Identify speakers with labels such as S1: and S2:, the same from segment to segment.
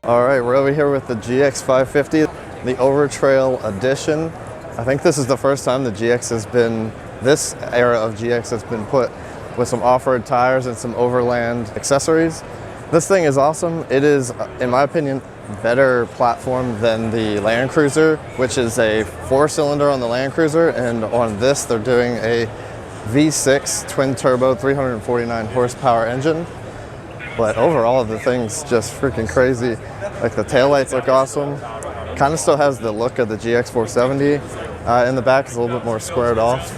S1: All right, we're over here with the GX550, the Overtrail edition. I think this is the first time the GX has been, this era of GX has been put with some off-road tires and some overland accessories. This thing is awesome. It is, in my opinion, better platform than the Land Cruiser, which is a 4-cylinder on the Land Cruiser, and on this they're doing a V6 twin-turbo 349 horsepower engine. But overall, the thing's just freaking crazy. Like, the taillights look awesome. Kind of still has the look of the GX470. In the back is a little bit more squared off.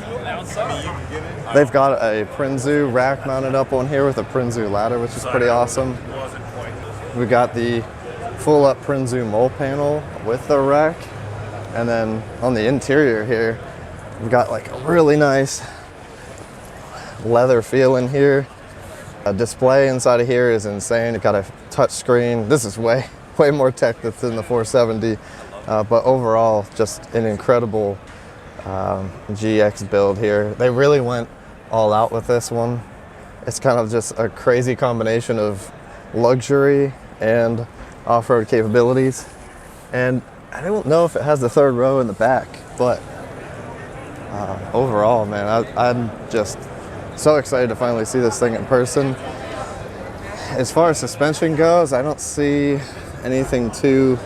S1: They've got a Prinzu rack mounted up on here with a Prinzu ladder, which is pretty awesome. We got the full-up Prinzu mole panel with the rack. And then on the interior here, we've got like a really nice leather feel in here. A display inside of here is insane. It got a touch screen. This is way more tech that's in the 470, but overall, just an incredible GX build here. They really went all out with this one. It's kind of just a crazy combination of luxury and off-road capabilities. And I don't know if it has the third row in the back, but overall, man, I'm just so excited to finally see this thing in person. As far as suspension goes, I don't see anything too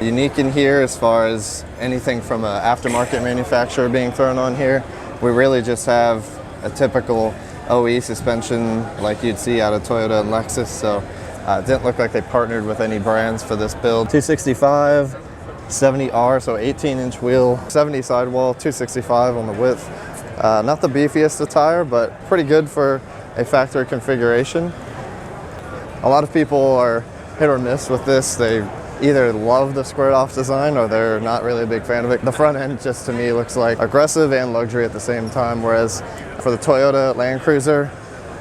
S1: unique in here as far as anything from an aftermarket manufacturer being thrown on here. We really just have a typical OE suspension like you'd see out of Toyota and Lexus, so it didn't look like they partnered with any brands for this build. 265, 70R, so 18-inch wheel, 70 sidewall, 265 on the width. Not the beefiest of tire, but pretty good for a factory configuration. A lot of people are hit or miss with this. They either love the squared off design or they're not really a big fan of it. The front end just to me looks like aggressive and luxury at the same time, whereas for the Toyota Land Cruiser,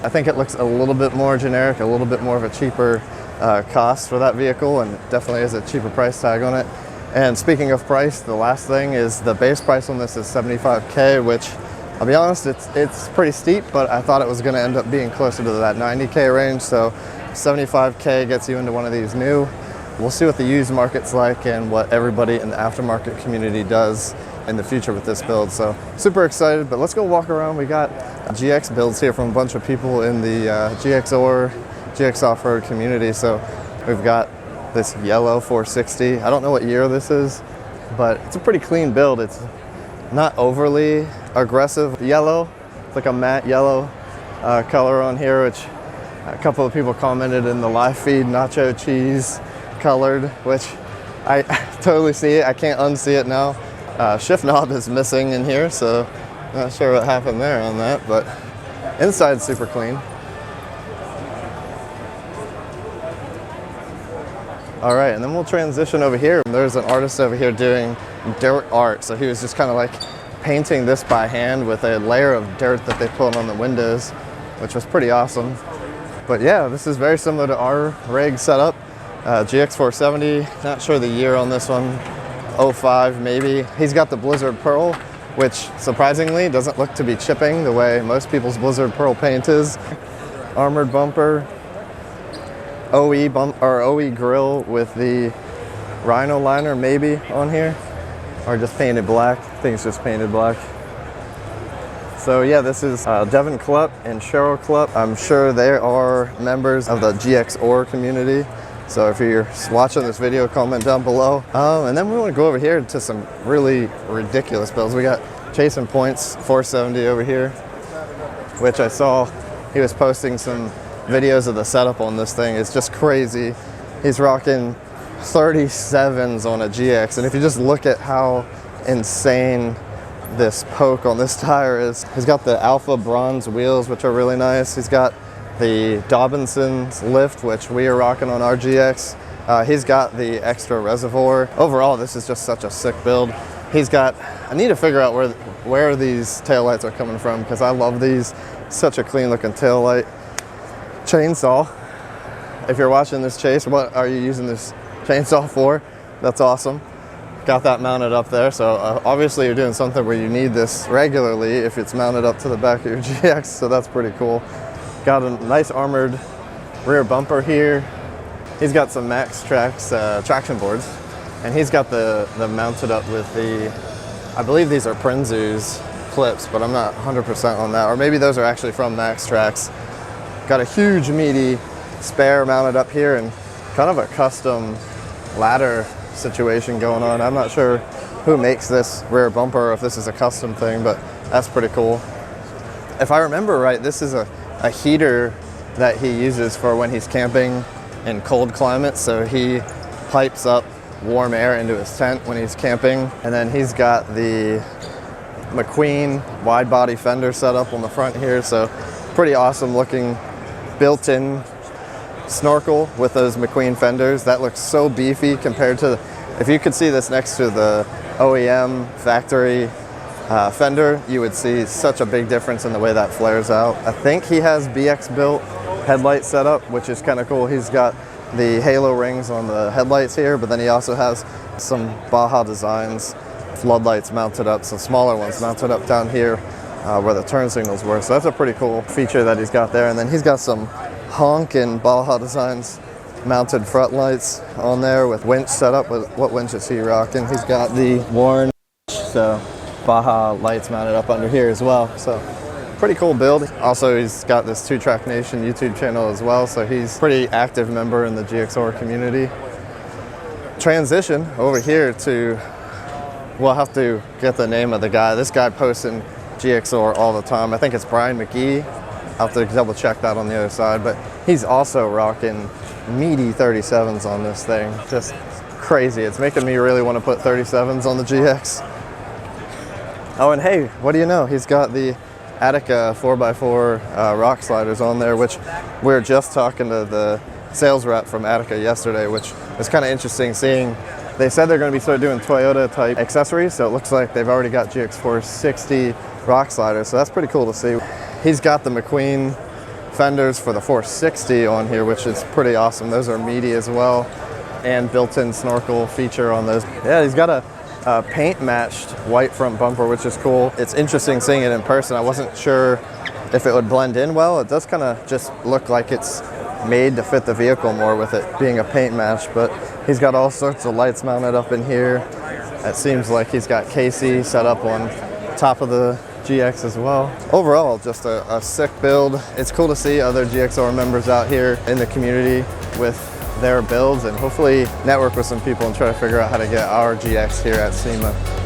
S1: I think it looks a little bit more generic, a little bit more of a cheaper cost for that vehicle, and definitely has a cheaper price tag on it. And speaking of price, the last thing is the base price on this is $75K, which I'll be honest, it's pretty steep, but I thought it was gonna end up being closer to that $90K range, so $75K gets you into one of these new. We'll see what the used market's like and what everybody in the aftermarket community does in the future with this build. So super excited, but let's go walk around. We got GX builds here from a bunch of people in the GX off-road community. So we've got this yellow 460. I don't know what year this is, but it's a pretty clean build. It's not overly aggressive yellow. It's like a matte yellow color on here, which a couple of people commented in the live feed, nacho cheese colored, which I totally see it. I can't unsee it now. Shift knob is missing in here, so not sure what happened there on that, but inside's super clean. All right, and then we'll transition over here. There's an artist over here doing dirt art, so he was just kind of like painting this by hand with a layer of dirt that they put on the windows, which was pretty awesome. But yeah, this is very similar to our rig setup. GX470, not sure the year on this one, 05 maybe. He's got the Blizzard Pearl, which surprisingly doesn't look to be chipping the way most people's Blizzard Pearl paint is. Armored bumper, OE grill with the Rhino liner maybe on here, or just painted black. I think it's just painted black. So yeah, this is Devin Klepp and Cheryl Klepp. I'm sure they are members of the GX community. So if you're watching this video, comment down below. And then we want to go over here to some really ridiculous builds. We got Chasing Point's 470 over here, which I saw he was posting some videos of the setup on this thing. It's just crazy. He's rocking 37s on a GX. And if you just look at how insane this poke on this tire is, he's got the Alpha bronze wheels, which are really nice. He's got the Dobinson's lift, which we are rocking on our GX. He's got the extra reservoir. Overall, this is just such a sick build. He's got, I need to figure out where these taillights are coming from, because I love these. Such a clean looking taillight. Chainsaw. If you're watching this, Chase, what are you using this chainsaw for? That's awesome. Got that mounted up there, so obviously you're doing something where you need this regularly if it's mounted up to the back of your GX, so that's pretty cool. Got a nice armored rear bumper here. He's got some Max Trax traction boards, and he's got them mounted up with the, I believe these are Prinzu's clips, but I'm not 100% on that. Or maybe those are actually from Max Trax. Got a huge meaty spare mounted up here and kind of a custom ladder situation going on. I'm not sure who makes this rear bumper or if this is a custom thing, but that's pretty cool. If I remember right, this is a heater that he uses for when he's camping in cold climates. So he pipes up warm air into his tent when he's camping. And then he's got the McQueen wide body fender set up on the front here. So pretty awesome looking built-in snorkel with those McQueen fenders. That looks so beefy compared to, if you could see this next to the OEM factory fender, you would see such a big difference in the way that flares out. I think he has BX built headlight setup, which is kind of cool. He's got the halo rings on the headlights here, but then he also has some Baja Designs floodlights mounted up, some smaller ones mounted up down here where the turn signals were. So that's a pretty cool feature that he's got there. And then he's got some Honk and Baja Designs mounted front lights on there with winch setup. What winch is he rocking? He's got the Warren, so Baja lights mounted up under here as well. So pretty cool build. Also, he's got this 2Track Nation YouTube channel as well, so he's a pretty active member in the GXR community. Transition over here to, we'll have to get the name of the guy. This guy posts in GXR all the time. I think it's Brian McGee. I'll have to double check that on the other side, but he's also rocking meaty 37s on this thing. Just crazy. It's making me really want to put 37s on the GX. Oh, and hey, what do you know? He's got the Attica 4x4 rock sliders on there, which we were just talking to the sales rep from Attica yesterday, which was kind of interesting seeing. They said they're going to be sort of doing Toyota type accessories, so it looks like they've already got GX460 rock sliders, so that's pretty cool to see. He's got the McQueen fenders for the 460 on here, which is pretty awesome. Those are meaty as well, and built-in snorkel feature on those. Yeah, he's got a paint matched white front bumper, which is cool. It's interesting seeing it in person. I wasn't sure if it would blend in well. It does kind of just look like it's made to fit the vehicle more with it being a paint match, but he's got all sorts of lights mounted up in here. It seems like he's got KC set up on top of the GX as well. Overall, just a sick build. It's cool to see other GXR members out here in the community with their builds, and hopefully network with some people and try to figure out how to get our GX here at SEMA.